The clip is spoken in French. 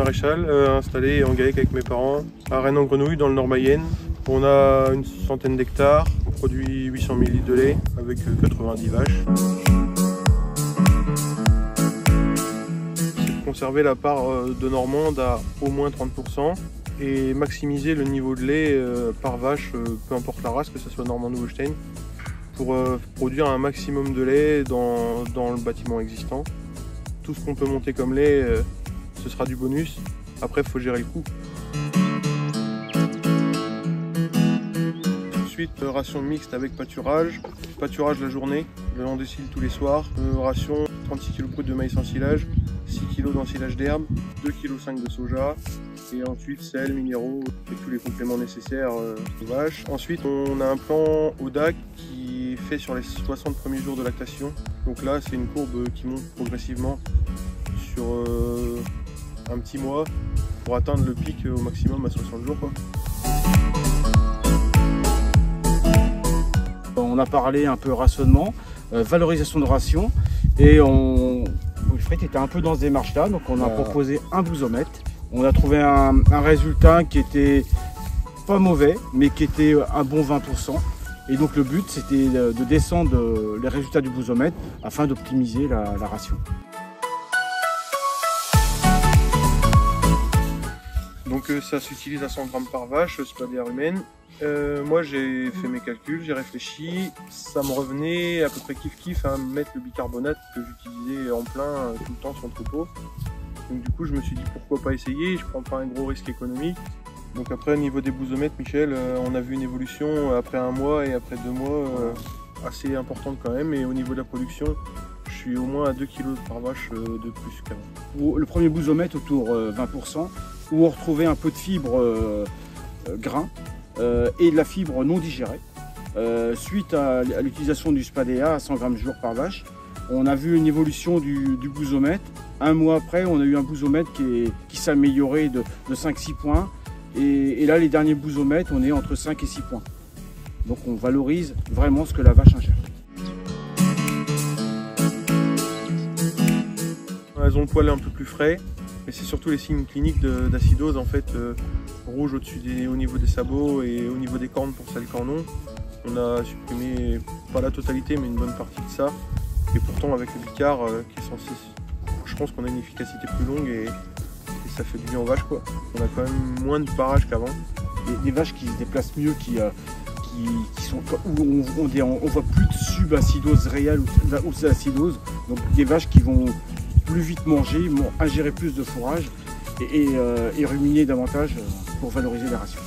maréchal, installé en GAEC avec mes parents, à Rennes-en-Grenouille, dans le Nord-Mayenne. On a une centaine d'hectares, on produit 800 000 litres de lait avec 90 vaches. C'est de conserver la part de Normande à au moins 30% et maximiser le niveau de lait par vache, peu importe la race, que ce soit Normande ou Holstein, pour produire un maximum de lait dans le bâtiment existant. Tout ce qu'on peut monter comme lait, ce sera du bonus. Après, il faut gérer le coût. Ensuite, ration mixte avec pâturage. Pâturage la journée, le landécile tous les soirs. Ration 36 kg brut de maïs en silage, 6 kg d'ensilage d'herbe, 2,5 kg de soja. Et ensuite, sel, minéraux et tous les compléments nécessaires aux vaches. Ensuite, on a un plan ODAC qui est fait sur les 60 premiers jours de lactation. Donc là, c'est une courbe qui monte progressivement sur un petit mois pour atteindre le pic au maximum à 60 jours, quoi. On a parlé un peu rationnement, valorisation de ration et Wilfried était un peu dans ce démarche-là, donc on a proposé un bousomètre. On a trouvé un résultat qui était pas mauvais, mais qui était un bon 20%. Et donc le but, c'était de descendre les résultats du bousomètre afin d'optimiser la ration. Donc ça s'utilise à 100 grammes par vache, Spadea rumen. Moi j'ai fait mes calculs, j'ai réfléchi, ça me revenait à peu près kiff-kiff à mettre le bicarbonate que j'utilisais en plein tout le temps sur le troupeau. Donc du coup je me suis dit pourquoi pas essayer, je prends pas un gros risque économique. Donc après au niveau des bousomètres, Michel, on a vu une évolution après un mois et après 2 mois assez importante quand même. Et au niveau de la production, je suis au moins à 2 kg par vache de plus qu'avant. Le premier bousomètre autour 20%, où on retrouvait un peu de fibre grain et de la fibre non digérée. Suite à l'utilisation du Spadea à 100 grammes jour par vache, on a vu une évolution du bousomètre. Un mois après, on a eu un bousomètre qui s'améliorait de 5-6 points. Et là, les derniers bousomètres, on est entre 5 et 6 points. Donc on valorise vraiment ce que la vache ingère. Elles ont le poil un peu plus frais, mais c'est surtout les signes cliniques d'acidose, en fait, rouge au niveau des sabots et au niveau des cornes pour celles qui en ont. On a supprimé, pas la totalité, mais une bonne partie de ça. Et pourtant, avec le bicard, qui est censé, je pense qu'on a une efficacité plus longue et ça fait du bien aux vaches, quoi. On a quand même moins de parage qu'avant. Des vaches qui se déplacent mieux, qui sont, où on voit plus de subacidose réelle ou acidose. Donc des vaches qui vont plus vite manger, vont ingérer plus de fourrage et ruminer davantage pour valoriser la ration.